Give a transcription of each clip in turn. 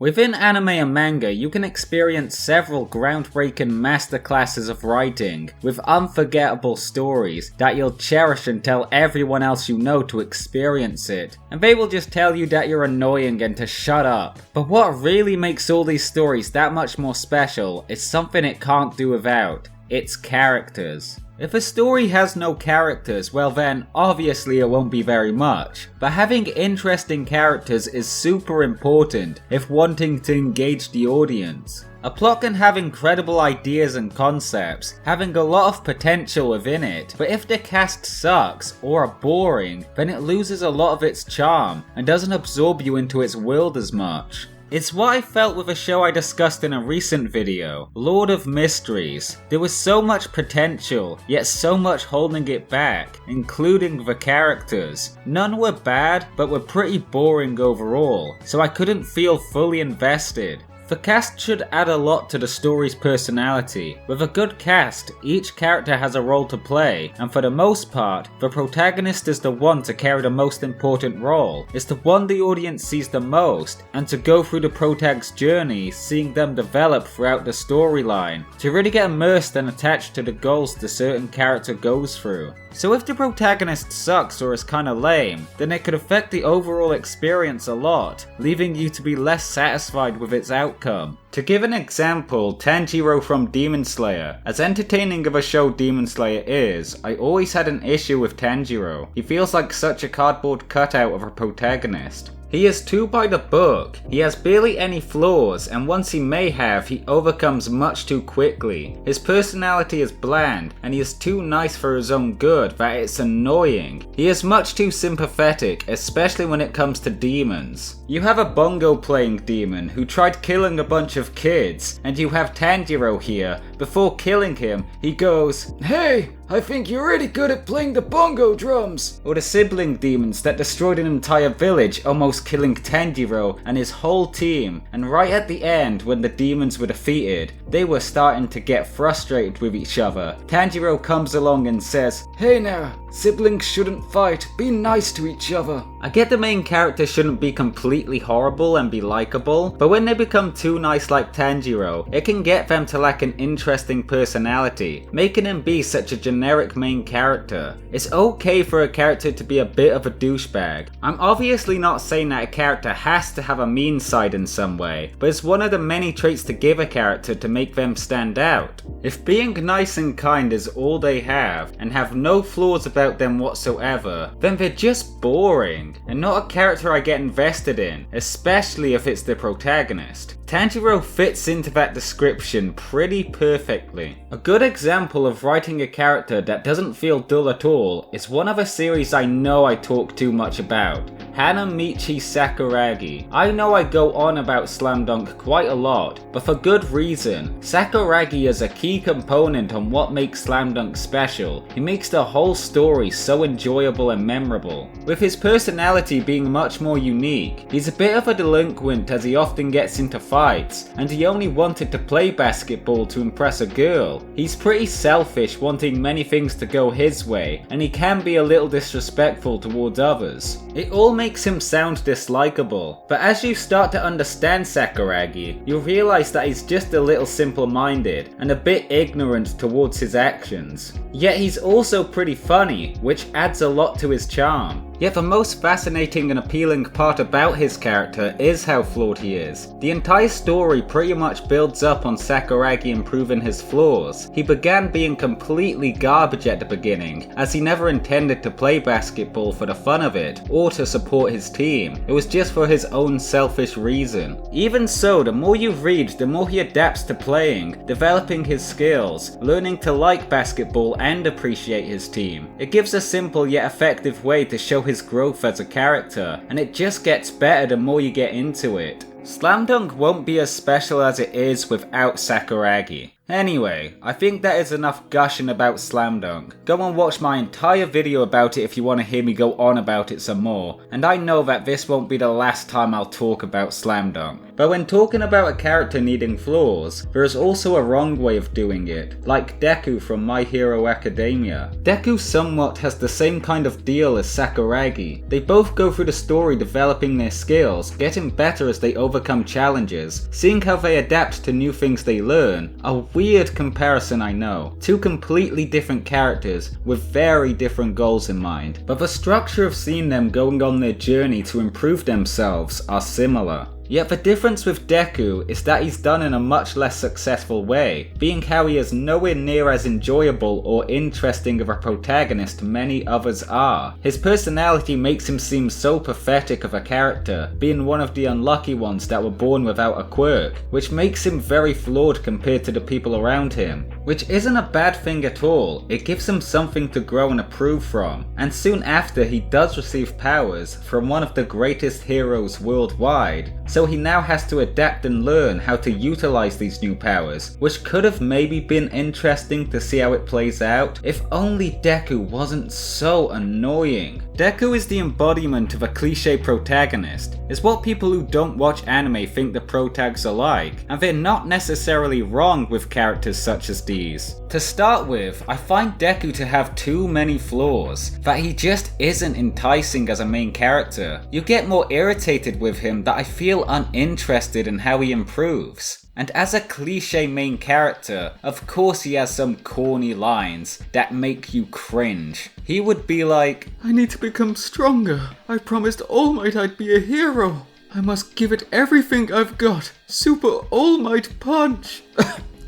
Within anime and manga, you can experience several groundbreaking masterclasses of writing, with unforgettable stories that you'll cherish and tell everyone else you know to experience it, and they will just tell you that you're annoying and to shut up. But what really makes all these stories that much more special is something it can't do without: its characters. If a story has no characters, well then, obviously it won't be very much. But having interesting characters is super important if wanting to engage the audience. A plot can have incredible ideas and concepts, having a lot of potential within it, but if the cast sucks or are boring, then it loses a lot of its charm and doesn't absorb you into its world as much. It's what I felt with a show I discussed in a recent video, Lord of Mysteries. There was so much potential, yet so much holding it back, including the characters. None were bad, but were pretty boring overall, so I couldn't feel fully invested. The cast should add a lot to the story's personality. With a good cast, each character has a role to play, and for the most part, the protagonist is the one to carry the most important role. It's the one the audience sees the most, and to go through the protag's journey, seeing them develop throughout the storyline, to really get immersed and attached to the goals the certain character goes through. So if the protagonist sucks or is kinda lame, then it could affect the overall experience a lot, leaving you to be less satisfied with its outcome. To give an example, Tanjiro from Demon Slayer. As entertaining of a show Demon Slayer is, I always had an issue with Tanjiro. He feels like such a cardboard cutout of a protagonist. He is too by the book, he has barely any flaws, and once he may have, he overcomes much too quickly. His personality is bland, and he is too nice for his own good that it's annoying. He is much too sympathetic, especially when it comes to demons. You have a bongo playing demon who tried killing a bunch of kids, and you have Tanjiro here. Before killing him, he goes, "Hey, I think you're really good at playing the bongo drums." Or the sibling demons that destroyed an entire village, almost killing Tanjiro and his whole team. And right at the end, when the demons were defeated, they were starting to get frustrated with each other. Tanjiro comes along and says, "Hey now, siblings shouldn't fight, be nice to each other." I get the main character shouldn't be completely horrible and be likable, but when they become too nice like Tanjiro, it can get them to lack an interesting personality, making him be such a generic main character. It's okay for a character to be a bit of a douchebag. I'm obviously not saying that a character has to have a mean side in some way, but it's one of the many traits to give a character to make them stand out. If being nice and kind is all they have, and have no flaws about them whatsoever, then they're just boring, and not a character I get invested in, especially if it's the protagonist. Tanjiro fits into that description pretty perfectly. A good example of writing a character that doesn't feel dull at all is one of a series I know I talk too much about, Hanamichi Sakuragi. I know I go on about Slam Dunk quite a lot, but for good reason. Sakuragi is a key component on what makes Slam Dunk special. He makes the whole story so enjoyable and memorable. With his personality being much more unique, he's a bit of a delinquent as he often gets into fights, and he only wanted to play basketball to impress a girl. He's pretty selfish, wanting many things to go his way, and he can be a little disrespectful towards others. It all makes him sound dislikable, but as you start to understand Sakuragi, you'll realize that he's just a little simple-minded and a bit ignorant towards his actions. Yet he's also pretty funny, which adds a lot to his charm. Yet the most fascinating and appealing part about his character is how flawed he is. The entire story pretty much builds up on Sakuragi improving his flaws. He began being completely garbage at the beginning, as he never intended to play basketball for the fun of it, or to support his team. It was just for his own selfish reason. Even so, the more you read, the more he adapts to playing, developing his skills, learning to like basketball and appreciate his team. It gives a simple yet effective way to show his growth as a character, and it just gets better the more you get into it. Slam Dunk won't be as special as it is without Sakuragi. Anyway, I think that is enough gushing about Slam Dunk. Go and watch my entire video about it if you want to hear me go on about it some more, and I know that this won't be the last time I'll talk about Slam Dunk. But when talking about a character needing flaws, there is also a wrong way of doing it, like Deku from My Hero Academia. Deku somewhat has the same kind of deal as Sakuragi. They both go through the story developing their skills, getting better as they overcome challenges, seeing how they adapt to new things they learn. A weird comparison, I know. Two completely different characters with very different goals in mind, but the structure of seeing them going on their journey to improve themselves are similar. Yet the difference with Deku is that he's done in a much less successful way, being how he is nowhere near as enjoyable or interesting of a protagonist many others are. His personality makes him seem so pathetic of a character, being one of the unlucky ones that were born without a quirk, which makes him very flawed compared to the people around him. Which isn't a bad thing at all, it gives him something to grow and improve from. And soon after he does receive powers from one of the greatest heroes worldwide, so he now has to adapt and learn how to utilize these new powers, which could have maybe been interesting to see how it plays out, if only Deku wasn't so annoying. Deku is the embodiment of a cliche protagonist. It's what people who don't watch anime think the protags are like, and they're not necessarily wrong with characters such as these. To start with, I find Deku to have too many flaws, that he just isn't enticing as a main character. You get more irritated with him that I feel uninterested in how he improves. And as a cliche main character, of course he has some corny lines that make you cringe. He would be like, "I need to become stronger. I promised All Might I'd be a hero. I must give it everything I've got. Super All Might Punch."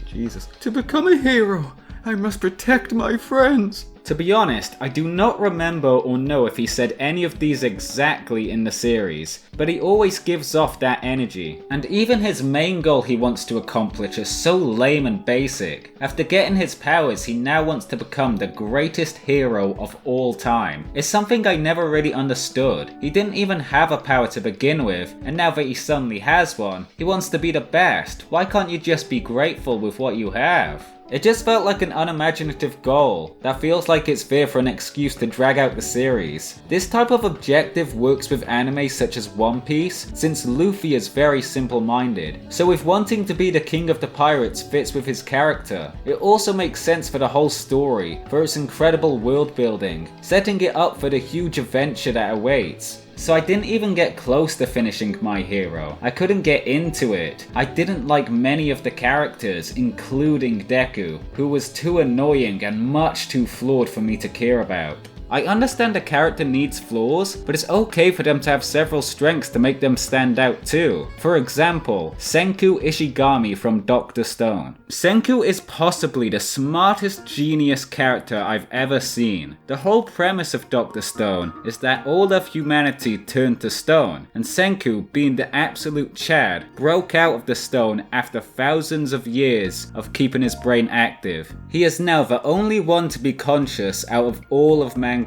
Jesus. "To become a hero, I must protect my friends." To be honest, I do not remember or know if he said any of these exactly in the series, but he always gives off that energy. And even his main goal he wants to accomplish is so lame and basic. After getting his powers, he now wants to become the greatest hero of all time. It's something I never really understood. He didn't even have a power to begin with, and now that he suddenly has one, he wants to be the best. Why can't you just be grateful with what you have? It just felt like an unimaginative goal that feels like it's there for an excuse to drag out the series. This type of objective works with anime such as One Piece, since Luffy is very simple-minded. So if wanting to be the king of the pirates fits with his character, it also makes sense for the whole story, for its incredible world building, setting it up for the huge adventure that awaits. So I didn't even get close to finishing My Hero. I couldn't get into it. I didn't like many of the characters, including Deku, who was too annoying and much too flawed for me to care about. I understand a character needs flaws, but it's okay for them to have several strengths to make them stand out too. For example, Senku Ishigami from Dr. Stone. Senku is possibly the smartest genius character I've ever seen. The whole premise of Dr. Stone is that all of humanity turned to stone, and Senku, being the absolute Chad, broke out of the stone after thousands of years of keeping his brain active. He is now the only one to be conscious out of all of mankind.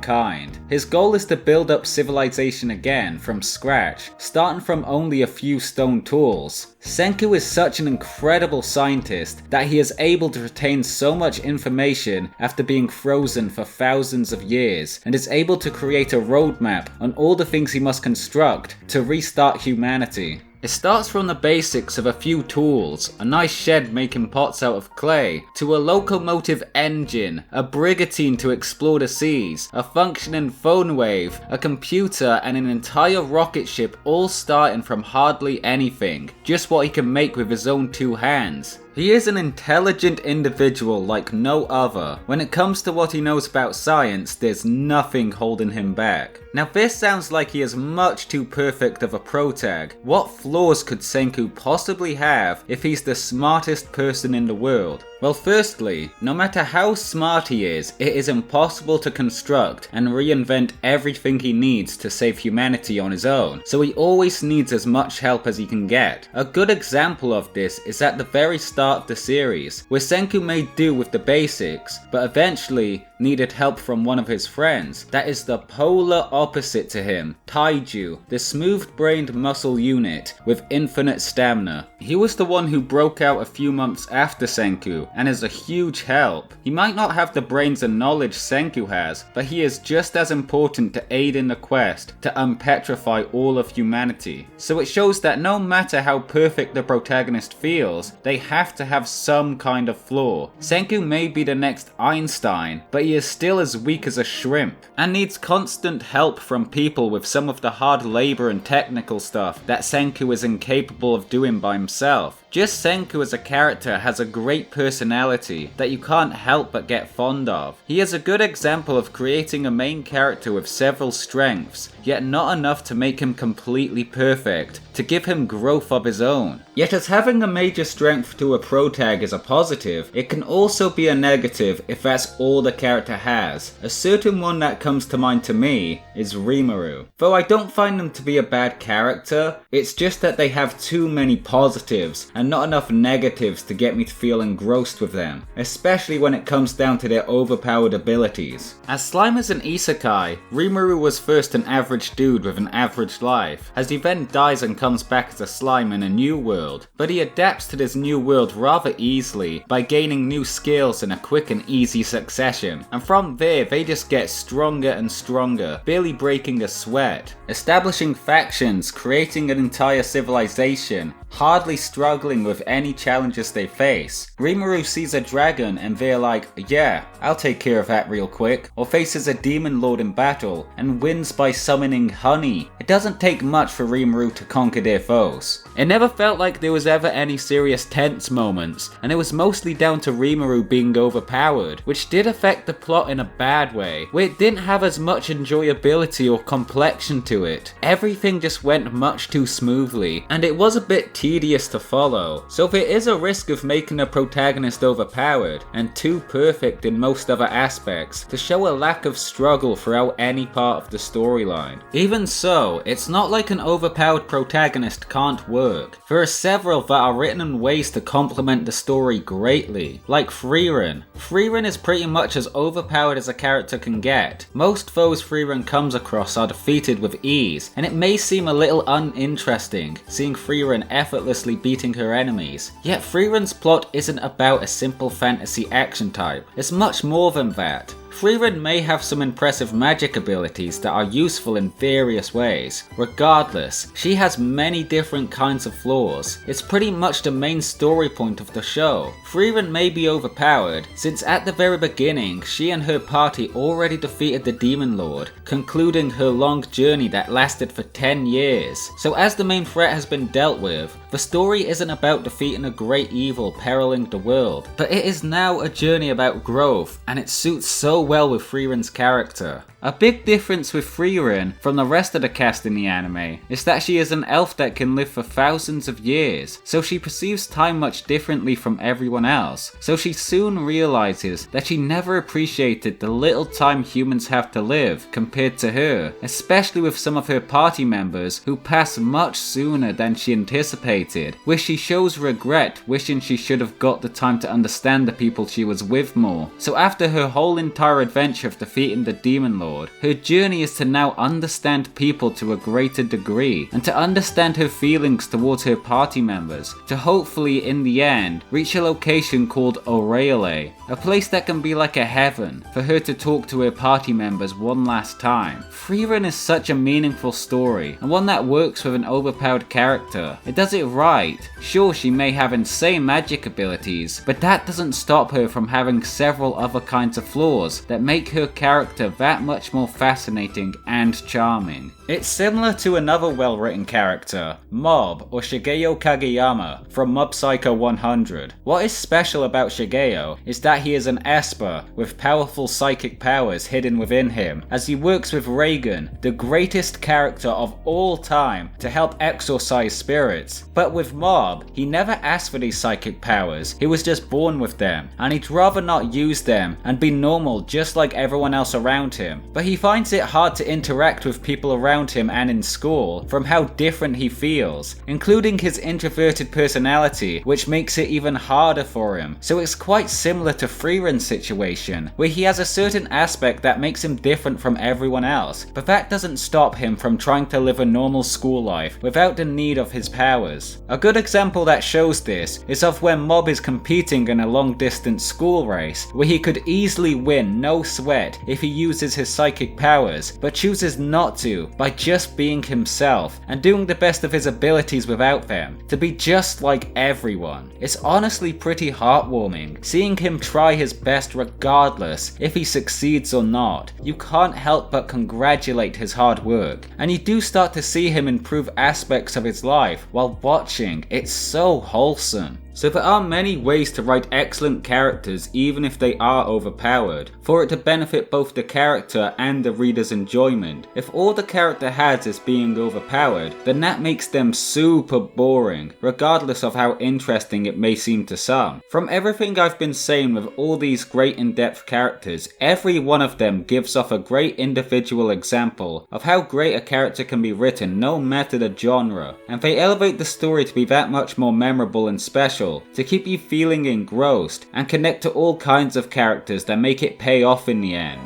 His goal is to build up civilization again from scratch, starting from only a few stone tools. Senku is such an incredible scientist that he is able to retain so much information after being frozen for thousands of years, and is able to create a roadmap on all the things he must construct to restart humanity. It starts from the basics of a few tools, a nice shed making pots out of clay, to a locomotive engine, a brigantine to explore the seas, a functioning phone wave, a computer, and an entire rocket ship, all starting from hardly anything, just what he can make with his own two hands. He is an intelligent individual like no other. When it comes to what he knows about science, there's nothing holding him back. Now this sounds like he is much too perfect of a protag. What flaws could Senku possibly have if he's the smartest person in the world? Well, firstly, no matter how smart he is, it is impossible to construct and reinvent everything he needs to save humanity on his own, so he always needs as much help as he can get. A good example of this is at the very start of the series, where Senku made do with the basics, but eventually needed help from one of his friends that is the polar opposite to him, Taiju, the smooth-brained muscle unit with infinite stamina. He was the one who broke out a few months after Senku and is a huge help. He might not have the brains and knowledge Senku has, but he is just as important to aid in the quest to unpetrify all of humanity. So it shows that no matter how perfect the protagonist feels, they have to have some kind of flaw. Senku may be the next Einstein, but he is still as weak as a shrimp, and needs constant help from people with some of the hard labor and technical stuff that Senku is incapable of doing by himself. Just Senku as a character has a great personality that you can't help but get fond of. He is a good example of creating a main character with several strengths, yet not enough to make him completely perfect, to give him growth of his own. Yet as having a major strength to a protag is a positive, it can also be a negative if that's all the character has. A certain one that comes to mind to me is Rimuru. Though I don't find them to be a bad character, it's just that they have too many positives and not enough negatives to get me to feel engrossed with them, especially when it comes down to their overpowered abilities. As slime as an isekai, Rimuru was first an average dude with an average life, as he then dies and comes back as a slime in a new world, but he adapts to this new world rather easily by gaining new skills in a quick and easy succession, and from there they just get stronger and stronger, barely breaking a sweat, establishing factions, creating an entire civilization, hardly struggling with any challenges they face. Rimuru sees a dragon and they're like, yeah, I'll take care of that real quick, or faces a demon lord in battle and wins by summoning honey. It doesn't take much for Rimuru to conquer their foes. It never felt like there was ever any serious tense moments, and it was mostly down to Rimuru being overpowered, which did affect the plot in a bad way, where it didn't have as much enjoyability or complexion to it. Everything just went much too smoothly, and it was a bit tedious to follow, so there is a risk of making a protagonist overpowered and too perfect in most other aspects to show a lack of struggle throughout any part of the storyline. Even so, it's not like an overpowered protagonist can't work. There are several that are written in ways to complement the story greatly, like Frieren. Frieren is pretty much as overpowered as a character can get. Most foes Frieren comes across are defeated with ease, and it may seem a little uninteresting seeing Frieren effortlessly beating her enemies. Yet Frieren's plot isn't about a simple fantasy action type, it's much more than that. Frieren may have some impressive magic abilities that are useful in various ways. Regardless, she has many different kinds of flaws. It's pretty much the main story point of the show. Frieren may be overpowered, since at the very beginning, she and her party already defeated the Demon Lord, concluding her long journey that lasted for 10 years. So as the main threat has been dealt with, the story isn't about defeating a great evil periling the world, but it is now a journey about growth, and it suits so well with Frieren's character. A big difference with Frieren from the rest of the cast in the anime is that she is an elf that can live for thousands of years, so she perceives time much differently from everyone else. So she soon realizes that she never appreciated the little time humans have to live compared to her, especially with some of her party members who pass much sooner than she anticipated, where she shows regret, wishing she should have got the time to understand the people she was with more. So after her whole entire adventure of defeating the Demon Lord, her journey is to now understand people to a greater degree, and to understand her feelings towards her party members, to hopefully in the end reach a location called Aureole, a place that can be like a heaven for her to talk to her party members one last time. Frieren is such a meaningful story, and one that works with an overpowered character. It does it right. Sure, she may have insane magic abilities, but that doesn't stop her from having several other kinds of flaws that make her character that much more fascinating and charming. It's similar to another well-written character, Mob or Shigeo Kageyama from Mob Psycho 100. What is special about Shigeo is that he is an Esper with powerful psychic powers hidden within him, as he works with Reagan, the greatest character of all time, to help exorcise spirits. But with Mob, he never asked for these psychic powers, he was just born with them, and he'd rather not use them and be normal just like everyone else around him. but he finds it hard to interact with people around him and in school from how different he feels, including his introverted personality, which makes it even harder for him. So it's quite similar to Friren's situation, where he has a certain aspect that makes him different from everyone else, but that doesn't stop him from trying to live a normal school life without the need of his powers. A good example that shows this is of when Mob is competing in a long distance school race, where he could easily win no sweat if he uses his psychic powers, but chooses not to by just being himself and doing the best of his abilities without them, to be just like everyone. It's honestly pretty heartwarming, seeing him try his best regardless if he succeeds or not. You can't help but congratulate his hard work, and you do start to see him improve aspects of his life while watching. It's so wholesome. So there are many ways to write excellent characters even if they are overpowered, for it to benefit both the character and the reader's enjoyment. If all the character has is being overpowered, then that makes them super boring, regardless of how interesting it may seem to some. From everything I've been saying with all these great in-depth characters, every one of them gives off a great individual example of how great a character can be written no matter the genre, and they elevate the story to be that much more memorable and special, to keep you feeling engrossed and connect to all kinds of characters that make it pay off in the end.